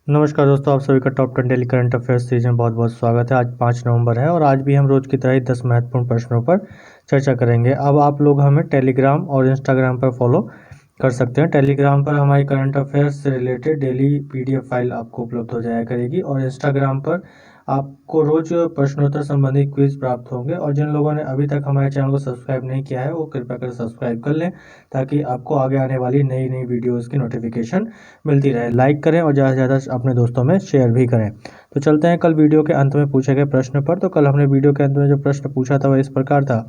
नमस्कार दोस्तों, आप सभी का top 10 daily current affairs series में बहुत बहुत स्वागत है। आज 5 नवंबर है और आज भी हम रोज की तरह ही 10 महत्वपूर्ण प्रश्नों पर चर्चा करेंगे। अब आप लोग हमें टेलीग्राम और इंस्टाग्राम पर फॉलो कर सकते हैं। टेलीग्राम पर हमारी करंट अफेयर्स से रिलेटेड डेली पीडीएफ फाइल आपको उपलब्ध हो जाया करेगी और इंस्टाग्राम पर आपको रोज प्रश्नोत्तर संबंधित क्विज प्राप्त होंगे। और जिन लोगों ने अभी तक हमारे चैनल को सब्सक्राइब नहीं किया है वो कृपया कर सब्सक्राइब कर लें ताकि आपको आगे आने वाली नई नई वीडियोज़ की नोटिफिकेशन मिलती रहे। लाइक करें और ज़्यादा से ज़्यादा अपने दोस्तों में शेयर भी करें। तो चलते हैं कल वीडियो के अंत में पूछे गए प्रश्न पर। तो कल हमने वीडियो के अंत में जो प्रश्न पूछा था वह इस प्रकार था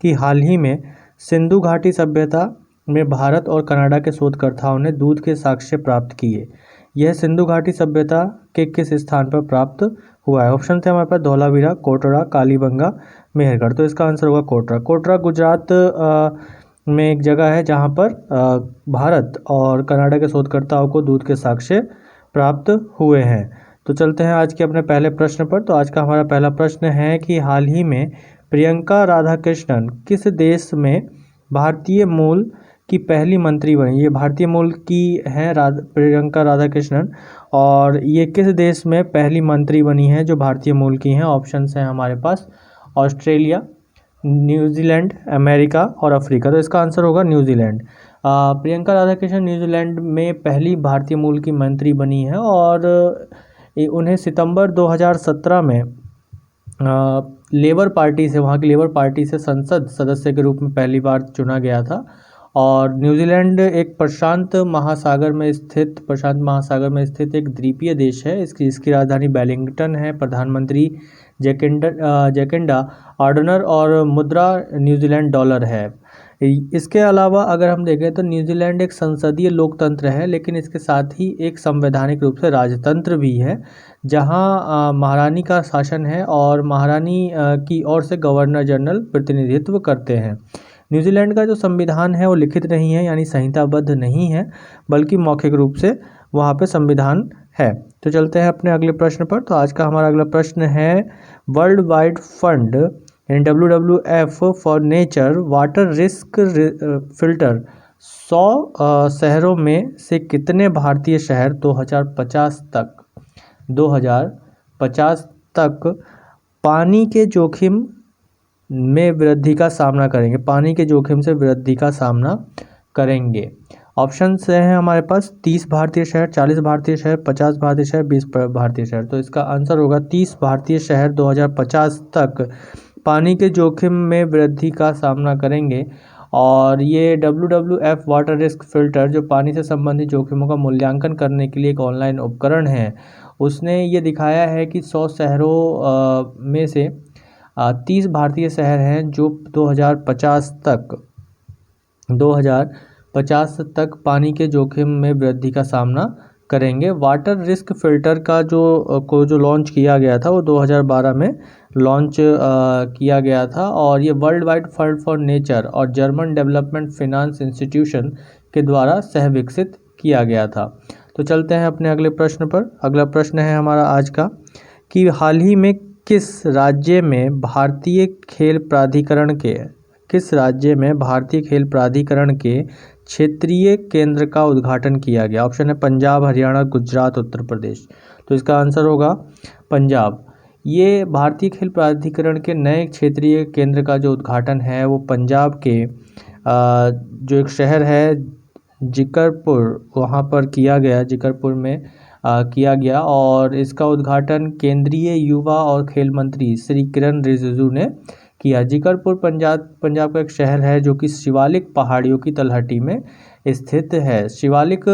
कि हाल ही में सिंधु घाटी सभ्यता में भारत और कनाडा के शोधकर्ताओं ने दूध के साक्ष्य प्राप्त किए। यह सिंधु घाटी सभ्यता के किस स्थान पर प्राप्त हुआ है? ऑप्शन थे हमारे पास धौलावीरा, कोटड़ा, कालीबंगा, मेहरगढ़। तो इसका आंसर होगा कोटड़ा। कोटड़ा गुजरात में एक जगह है जहाँ पर भारत और कनाडा के शोधकर्ताओं को दूध के साक्ष्य प्राप्त हुए हैं। तो चलते हैं आज के अपने पहले प्रश्न पर। तो आज का हमारा पहला प्रश्न है कि हाल ही में प्रियंका राधाकृष्णन किस देश में भारतीय मूल की पहली मंत्री बनी? ये भारतीय मूल की हैं प्रियंका राधाकृष्णन, और ये किस देश में पहली मंत्री बनी हैं जो भारतीय मूल की हैं? ऑप्शंस हैं हमारे पास ऑस्ट्रेलिया, न्यूजीलैंड, अमेरिका और अफ्रीका। तो इसका आंसर होगा न्यूजीलैंड। प्रियंका राधाकृष्णन न्यूजीलैंड में पहली भारतीय मूल की मंत्री बनी है और उन्हें सितंबर 2017 में लेबर पार्टी से, वहाँ की लेबर पार्टी से संसद सदस्य के रूप में पहली बार चुना गया था। और न्यूजीलैंड एक प्रशांत महासागर में स्थित एक द्वीपीय देश है। इसकी राजधानी वेलिंगटन है। प्रधानमंत्री जैकिंडा आर्डनर और मुद्रा न्यूजीलैंड डॉलर है। इसके अलावा अगर हम देखें तो न्यूजीलैंड एक संसदीय लोकतंत्र है, लेकिन इसके साथ ही एक संवैधानिक रूप से राजतंत्र भी है जहां महारानी का शासन है और महारानी की ओर से गवर्नर जनरल प्रतिनिधित्व करते हैं। न्यूजीलैंड का जो संविधान है वो लिखित नहीं है, यानी संहिताबद्ध नहीं है, बल्कि मौखिक रूप से वहाँ पे संविधान है। तो चलते हैं अपने अगले प्रश्न पर। तो आज का हमारा अगला प्रश्न है world wide fund WWF for nature water risk filter 100 शहरों में से कितने भारतीय शहर 2050 तक पानी के जोखिम में वृद्धि का सामना करेंगे? पानी के जोखिम से वृद्धि का सामना करेंगे। ऑप्शन हैं हमारे पास 30 भारतीय शहर, 40 भारतीय शहर, 50 भारतीय शहर, 20 भारतीय शहर। तो इसका आंसर होगा 30 भारतीय शहर 2050 तक पानी के जोखिम में वृद्धि का सामना करेंगे। और ये WWF वाटर रिस्क फिल्टर जो पानी से संबंधित जोखिमों का मूल्यांकन करने के लिए एक ऑनलाइन उपकरण है, उसने ये दिखाया है कि 100 शहरों में से 30 भारतीय शहर हैं जो 2050 तक पानी के जोखिम में वृद्धि का सामना करेंगे। वाटर रिस्क फिल्टर का जो लॉन्च किया गया था वो 2012 में लॉन्च किया गया था और ये world wide fund for nature और जर्मन डेवलपमेंट फिनांस इंस्टीट्यूशन के द्वारा सह विकसित किया गया था। तो चलते हैं अपने अगले प्रश्न पर। अगला प्रश्न है हमारा आज का कि हाल ही में किस राज्य में भारतीय खेल प्राधिकरण के क्षेत्रीय केंद्र का उद्घाटन किया गया? ऑप्शन है पंजाब, हरियाणा, गुजरात, उत्तर प्रदेश। तो इसका आंसर होगा पंजाब। ये भारतीय खेल प्राधिकरण के नए क्षेत्रीय केंद्र का जो उद्घाटन है वो पंजाब के जो एक शहर है जिकरपुर, वहाँ पर किया गया, जिकरपुर में किया गया। और इसका उद्घाटन केंद्रीय युवा और खेल मंत्री श्री किरण रिजिजू ने किया। जिकरपुर पंजाब का एक शहर है जो कि शिवालिक पहाड़ियों की तलहटी में स्थित है। शिवालिक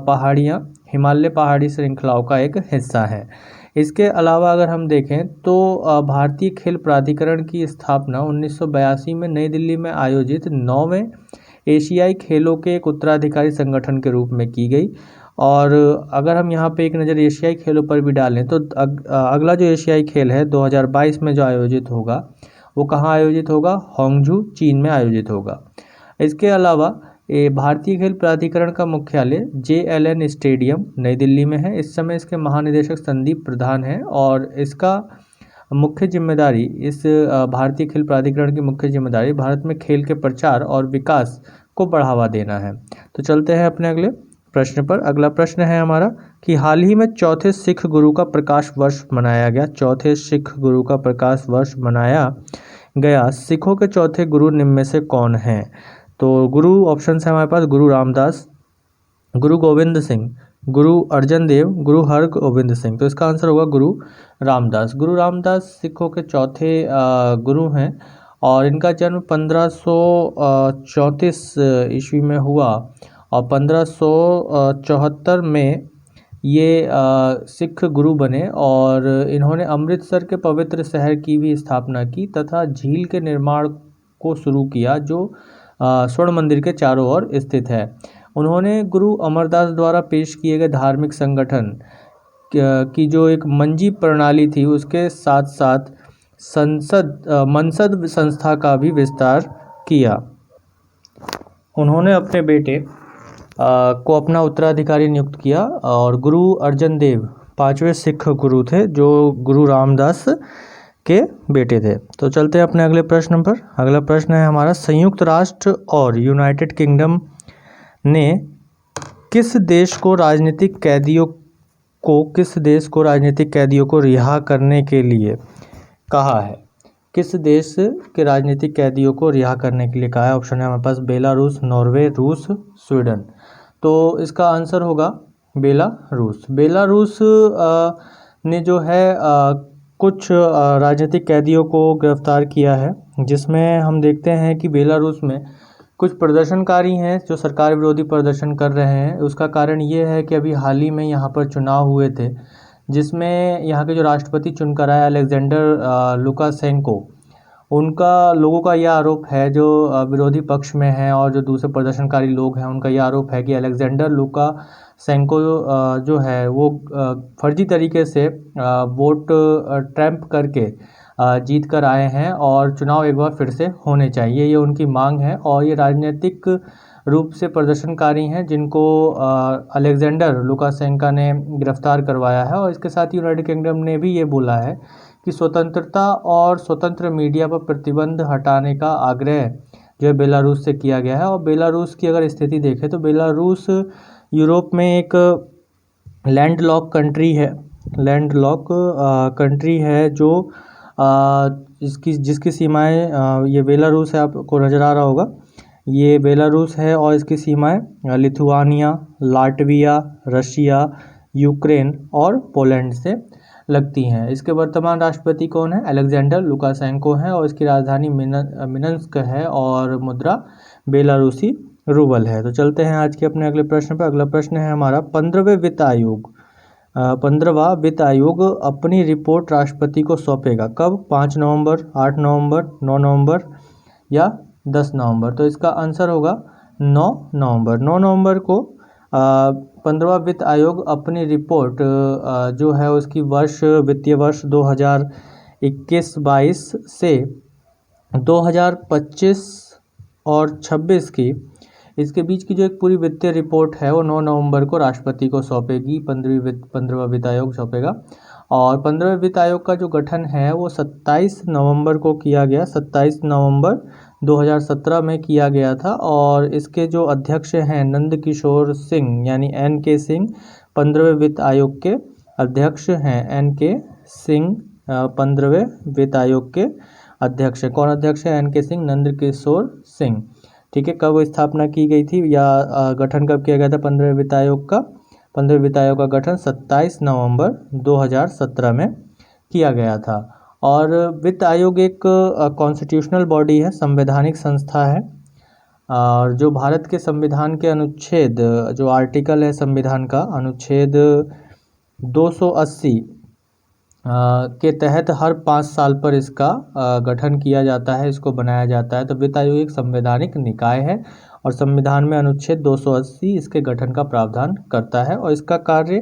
पहाड़ियाँ हिमालय पहाड़ी श्रृंखलाओं का एक हिस्सा है। इसके अलावा अगर हम देखें तो भारतीय खेल प्राधिकरण की स्थापना 1982 में नई दिल्ली में आयोजित 9वें एशियाई खेलों के एक उत्तराधिकारी संगठन के रूप में की गई। और अगर हम यहाँ पे एक नज़र एशियाई खेलों पर भी डालें तो अगला जो एशियाई खेल है 2022 में जो आयोजित होगा वो कहाँ आयोजित होगा? होंगझू, चीन में आयोजित होगा। इसके अलावा भारतीय खेल प्राधिकरण का मुख्यालय JLN स्टेडियम नई दिल्ली में है। इस समय इसके महानिदेशक संदीप प्रधान हैं और इसका मुख्य जिम्मेदारी भारतीय खेल प्राधिकरण की मुख्य जिम्मेदारी भारत में खेल के प्रचार और विकास को बढ़ावा देना है। तो चलते हैं अपने अगले प्रश्न पर। अगला प्रश्न है हमारा कि हाल ही में चौथे सिख गुरु का प्रकाश वर्ष मनाया गया। चौथे सिख गुरु का प्रकाश वर्ष मनाया गया। सिखों के चौथे गुरु निम्न में से कौन हैं? तो गुरु ऑप्शन है हमारे पास गुरु रामदास, गुरु गोविंद सिंह, गुरु अर्जन देव, गुरु हरगोविंद सिंह। तो इसका आंसर होगा गुरु रामदास। गुरु रामदास सिखों के चौथे गुरु हैं और इनका जन्म 1534 ईस्वी में हुआ और 1574 में ये सिख गुरु बने और इन्होंने अमृतसर के पवित्र शहर की भी स्थापना की तथा झील के निर्माण को शुरू किया जो स्वर्ण मंदिर के चारों ओर स्थित है। उन्होंने गुरु अमरदास द्वारा पेश किए गए धार्मिक संगठन की जो एक मंजी प्रणाली थी उसके साथ साथ मनसद संस्था का भी विस्तार किया। उन्होंने अपने बेटे को अपना उत्तराधिकारी नियुक्त किया और गुरु अर्जन देव पांचवें सिख गुरु थे जो गुरु रामदास के बेटे थे। तो चलते हैं अपने अगले प्रश्न पर। अगला प्रश्न है हमारा, संयुक्त राष्ट्र और यूनाइटेड किंगडम ने किस देश को राजनीतिक कैदियों को रिहा करने के लिए कहा है? किस देश के राजनीतिक कैदियों को रिहा करने के लिए कहा है? ऑप्शन है हमारे पास बेलारूस, नॉर्वे, रूस, स्वीडन। तो इसका आंसर होगा बेलारूस। बेलारूस ने जो है कुछ राजनीतिक कैदियों को गिरफ्तार किया है, जिसमें हम देखते हैं कि बेलारूस में कुछ प्रदर्शनकारी हैं जो सरकार विरोधी प्रदर्शन कर रहे हैं। उसका कारण ये है कि अभी हाल ही में यहाँ पर चुनाव हुए थे जिसमें यहाँ के जो राष्ट्रपति चुनकर आए अलेक्जेंडर लुकाशेंको, उनका लोगों का यह आरोप है जो विरोधी पक्ष में है और जो दूसरे प्रदर्शनकारी लोग हैं उनका यह आरोप है कि अलेक्जेंडर लुकाशेंको जो है वो फर्जी तरीके से वोट ट्रैम्प करके जीत कर आए हैं और चुनाव एक बार फिर से होने चाहिए, ये उनकी मांग है। और ये राजनीतिक रूप से प्रदर्शनकारी हैं जिनको अलेक्जेंडर लुकाशेंको ने गिरफ्तार करवाया है। और इसके साथ ही यूनाइटेड किंगडम ने भी ये बोला है कि स्वतंत्रता और स्वतंत्र मीडिया पर प्रतिबंध हटाने का आग्रह जो है बेलारूस से किया गया है। और बेलारूस की अगर स्थिति देखें तो बेलारूस यूरोप में एक लैंडलॉक कंट्री है जो जिसकी सीमाएं ये बेलारूस है, आपको नज़र आ रहा होगा, ये बेलारूस है और इसकी सीमाएं लिथुआनिया, लाटविया, रशिया, यूक्रेन और पोलैंड से लगती हैं। इसके वर्तमान राष्ट्रपति कौन है? अलेक्जेंडर लुकाशेंको हैं और इसकी राजधानी मिन्स्क है और मुद्रा बेलारूसी रूबल है। तो चलते हैं आज के अपने अगले प्रश्न पर। अगला प्रश्न है हमारा, 15वां वित्त आयोग अपनी रिपोर्ट राष्ट्रपति को सौंपेगा कब? 5 नवंबर, 8 नवंबर, 9 नवंबर या 10 नवंबर। तो इसका आंसर होगा 9 नवंबर। 9 नवंबर को 15वां वित्त आयोग अपनी रिपोर्ट जो है उसकी वित्तीय वर्ष 2021-22 से 2025 और 26 की इसके बीच की जो एक पूरी वित्तीय रिपोर्ट है वो 9 नवंबर को राष्ट्रपति को सौंपेगी। 15वां वित्त आयोग सौंपेगा और 15वें वित्त आयोग का जो गठन है वो 27 नवंबर को किया गया। 27 नवंबर 2017 में किया गया था और इसके जो अध्यक्ष हैं नंद किशोर सिंह यानी NK सिंह 15वें वित्त आयोग के अध्यक्ष हैं। NK सिंह 15वें वित्त आयोग के अध्यक्ष है। कौन अध्यक्ष है? NK सिंह, नंद किशोर सिंह। ठीक है, कब स्थापना की गई थी या गठन कब किया गया था 15वें वित्त आयोग का? 15वें वित्त आयोग का गठन 27 नवंबर 2017 में किया गया था। और वित्त आयोग एक कॉन्स्टिट्यूशनल बॉडी है, संवैधानिक संस्था है और जो भारत के संविधान के अनुच्छेद जो आर्टिकल है संविधान का अनुच्छेद 280 के तहत हर 5 साल पर इसका गठन किया जाता है, इसको बनाया जाता है। तो वित्त आयोग एक संवैधानिक निकाय है और संविधान में अनुच्छेद 280 इसके गठन का प्रावधान करता है और इसका कार्य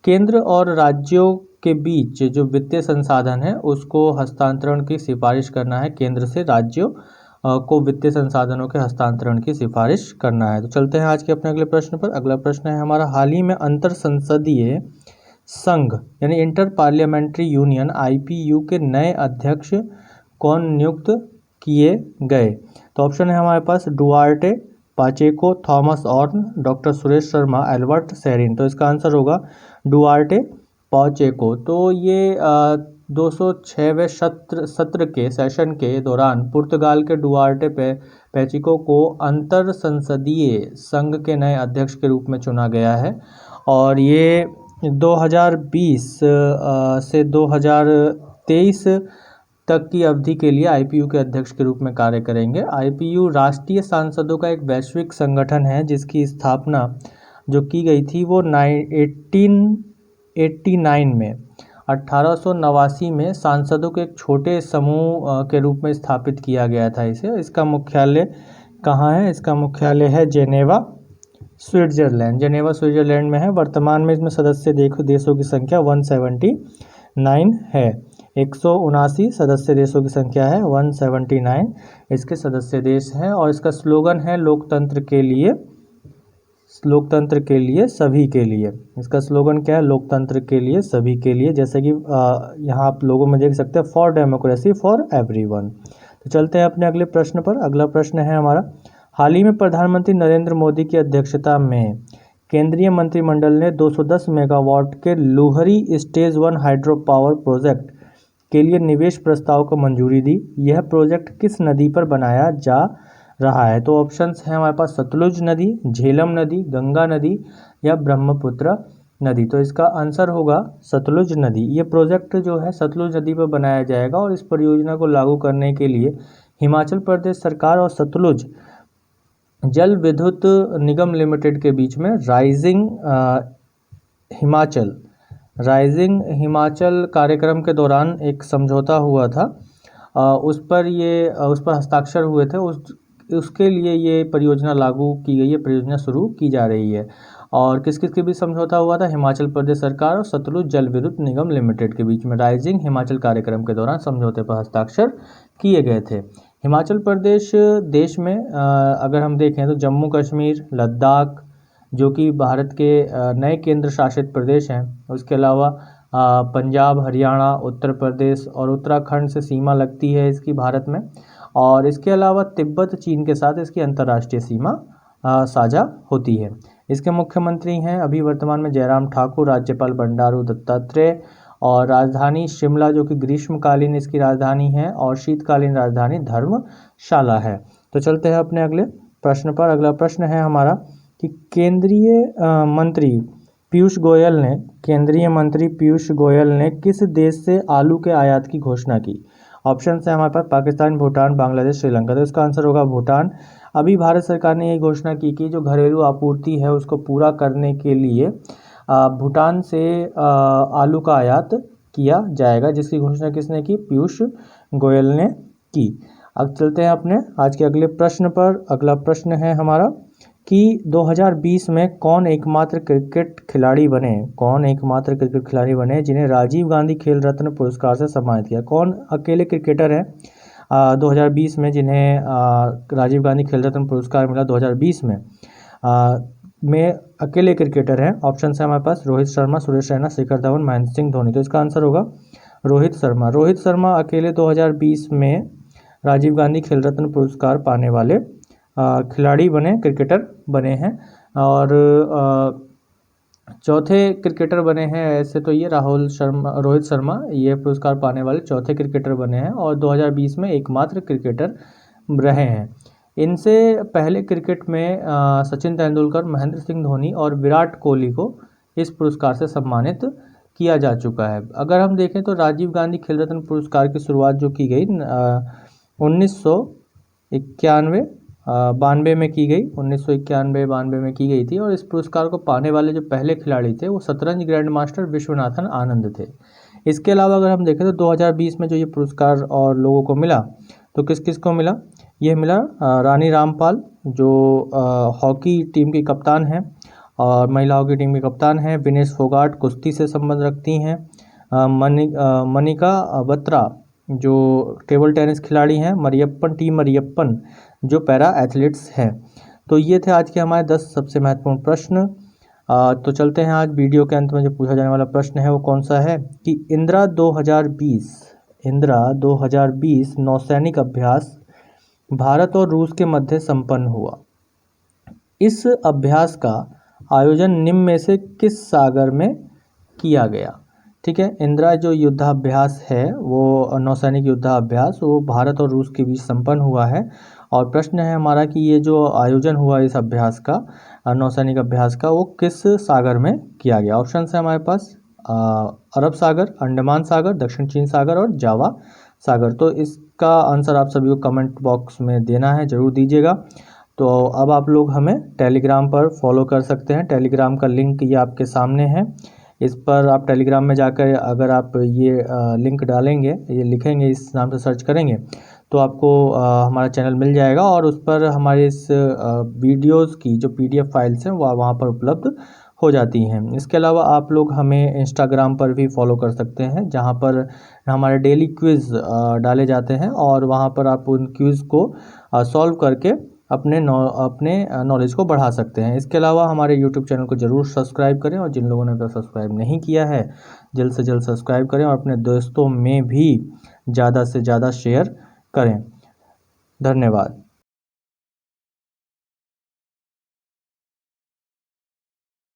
केंद्र और राज्यों के बीच जो वित्तीय संसाधन है उसको हस्तांतरण की सिफारिश करना है। केंद्र से राज्यों को वित्तीय संसाधनों के हस्तांतरण की सिफारिश करना है। तो चलते हैं आज के अपने अगले प्रश्न पर। अगला प्रश्न है हमारा, हाल ही में अंतर संसदीय संघ यानी इंटर पार्लियामेंट्री यूनियन IPU के नए अध्यक्ष कौन नियुक्त किए गए? तो ऑप्शन है हमारे पास डुआर्टे, पाचेको, थॉमस ऑर्न, डॉक्टर सुरेश शर्मा, एल्बर्ट सेरिन। तो इसका आंसर होगा डुआर्टे पाचेको। तो ये 206वें सत्र के सेशन के दौरान पुर्तगाल के डुआर्टे पेचिको को अंतर संसदीय संघ के नए अध्यक्ष के रूप में चुना गया है और ये 2020 से 2023 तक की अवधि के लिए आईपीयू के अध्यक्ष के रूप में कार्य करेंगे। आईपीयू राष्ट्रीय सांसदों का एक वैश्विक संगठन है जिसकी स्थापना जो की गई थी वो 1889 में 1889 में सांसदों के एक छोटे समूह के रूप में स्थापित किया गया था इसे। इसका मुख्यालय कहाँ है? इसका मुख्यालय है जेनेवा, स्विट्जरलैंड। जेनेवा स्विट्जरलैंड में है। वर्तमान में इसमें सदस्य देशों की संख्या 179 है। 179 सदस्य देशों की संख्या है, 179 इसके सदस्य देश हैं और इसका स्लोगन है लोकतंत्र के लिए सभी के लिए। इसका स्लोगन क्या है? लोकतंत्र के लिए सभी के लिए। जैसे कि यहाँ आप लोगों में देख सकते हैं फॉर डेमोक्रेसी फॉर एवरीवन। तो चलते हैं अपने अगले प्रश्न पर। अगला प्रश्न है हमारा, हाल ही में प्रधानमंत्री नरेंद्र मोदी की अध्यक्षता में केंद्रीय मंत्रिमंडल ने 210 मेगावाट के Luhri stage 1 hydro power project के लिए निवेश प्रस्ताव को मंजूरी दी। यह प्रोजेक्ट किस नदी पर बनाया जा रहा है? तो ऑप्शंस हैं हमारे पास सतलुज नदी, झेलम नदी, गंगा नदी या ब्रह्मपुत्र नदी। तो इसका आंसर होगा सतलुज नदी। ये प्रोजेक्ट जो है सतलुज नदी पर बनाया जाएगा और इस परियोजना को लागू करने के लिए हिमाचल प्रदेश सरकार और सतलुज जल विद्युत निगम लिमिटेड के बीच में राइजिंग हिमाचल कार्यक्रम के दौरान एक समझौता हुआ था। उस पर हस्ताक्षर हुए थे। उसके लिए ये परियोजना लागू की गई है, परियोजना शुरू की जा रही है। और किस किस के बीच समझौता हुआ था? हिमाचल प्रदेश सरकार और सतलुज जल विद्युत निगम लिमिटेड के बीच में राइजिंग हिमाचल कार्यक्रम के दौरान समझौते पर हस्ताक्षर किए गए थे। हिमाचल प्रदेश देश में अगर हम देखें तो जम्मू कश्मीर, लद्दाख जो कि भारत के नए केंद्र शासित प्रदेश हैं, उसके अलावा पंजाब, हरियाणा, उत्तर प्रदेश और उत्तराखंड से सीमा लगती है इसकी भारत में। और इसके अलावा तिब्बत, चीन के साथ इसकी अंतर्राष्ट्रीय सीमा साझा होती है। इसके मुख्यमंत्री हैं अभी वर्तमान में जयराम ठाकुर, राज्यपाल बंडारू दत्तात्रेय और राजधानी शिमला जो कि ग्रीष्मकालीन इसकी राजधानी है और शीतकालीन राजधानी धर्मशाला है। तो चलते हैं अपने अगले प्रश्न पर। अगला प्रश्न है हमारा कि केंद्रीय मंत्री पीयूष गोयल ने किस देश से आलू के आयात की घोषणा की? ऑप्शन है हमारे पास पाकिस्तान, भूटान, बांग्लादेश, श्रीलंका। तो इसका आंसर होगा भूटान। अभी भारत सरकार ने ये घोषणा की कि जो घरेलू आपूर्ति है उसको पूरा करने के लिए भूटान से आलू का आयात किया जाएगा, जिसकी घोषणा किसने की? पीयूष गोयल ने की। अब चलते हैं अपने आज के अगले प्रश्न पर। अगला प्रश्न है हमारा कि 2020 में कौन एकमात्र क्रिकेट खिलाड़ी बने जिन्हें राजीव गांधी खेल रत्न पुरस्कार से सम्मानित किया? कौन अकेले क्रिकेटर हैं 2020 में जिन्हें राजीव गांधी खेल रत्न पुरस्कार मिला 2020 में अकेले क्रिकेटर हैं? ऑप्शन है हमारे पास रोहित शर्मा, सुरेश रैना, शिखर धवन, महेंद्र सिंह धोनी। तो इसका आंसर होगा रोहित शर्मा अकेले 2020 में राजीव गांधी खेल रत्न पुरस्कार पाने वाले खिलाड़ी क्रिकेटर बने हैं। और चौथे क्रिकेटर बने हैं ऐसे तो ये रोहित शर्मा ये पुरस्कार पाने वाले चौथे क्रिकेटर बने हैं और 2020 में एकमात्र क्रिकेटर रहे हैं। इनसे पहले क्रिकेट में सचिन तेंदुलकर, महेंद्र सिंह धोनी और विराट कोहली को इस पुरस्कार से सम्मानित किया जा चुका है। अगर हम देखें तो राजीव गांधी खेल रत्न पुरस्कार की शुरुआत जो की गई 1991-92 में की गई, 1991-92 में की गई थी। और इस पुरस्कार को पाने वाले जो पहले खिलाड़ी थे वो शतरंज ग्रैंड मास्टर विश्वनाथन आनंद थे। इसके अलावा अगर हम देखें तो 2020 में जो ये पुरस्कार और लोगों को मिला तो किस किस को मिला? ये मिला रानी रामपाल जो हॉकी टीम की कप्तान हैं और महिला हॉकी टीम की कप्तान हैं। विनेश फोगाट कुश्ती से संबंध रखती हैं। मनिका बत्रा जो टेबल टेनिस खिलाड़ी हैं। मरियप्पन जो पैरा एथलीट्स हैं। तो ये थे आज के हमारे 10 सबसे महत्वपूर्ण प्रश्न। तो चलते हैं आज वीडियो के अंत में जो पूछा जाने वाला प्रश्न है वो कौन सा है कि इंदिरा 2020 नौसैनिक अभ्यास भारत और रूस के मध्य संपन्न हुआ। इस अभ्यास का आयोजन निम्न में से किस सागर में किया गया? ठीक है, इंदिरा जो युद्धाभ्यास है वो नौसैनिक युद्धाभ्यास वो भारत और रूस के बीच संपन्न हुआ है। और प्रश्न है हमारा कि ये जो आयोजन हुआ इस अभ्यास का नौसैनिक अभ्यास का वो किस सागर में किया गया? ऑप्शन है हमारे पास अरब सागर, अंडमान सागर, दक्षिण चीन सागर और जावा सागर। तो इसका आंसर आप सभी को कमेंट बॉक्स में देना है, ज़रूर दीजिएगा। तो अब आप लोग हमें टेलीग्राम पर फॉलो कर सकते हैं। टेलीग्राम का लिंक ये आपके सामने है। इस पर आप टेलीग्राम में जाकर अगर आप ये लिंक डालेंगे, ये लिखेंगे, इस नाम से सर्च करेंगे तो आपको हमारा चैनल मिल जाएगा और उस पर हमारे इस वीडियोज़ की जो PDF फाइल्स हैं वह वहाँ पर उपलब्ध हो जाती हैं। इसके अलावा आप लोग हमें इंस्टाग्राम पर भी फॉलो कर सकते हैं, जहाँ पर हमारे डेली क्विज़ डाले जाते हैं और वहाँ पर आप उन क्विज़ को सॉल्व करके अपने नॉलेज को बढ़ा सकते हैं। इसके अलावा हमारे यूट्यूब चैनल को ज़रूर सब्सक्राइब करें और जिन लोगों ने अभी सब्सक्राइब नहीं किया है जल्द से जल्द सब्सक्राइब करें और अपने दोस्तों में भी ज़्यादा से ज़्यादा शेयर करें। धन्यवाद।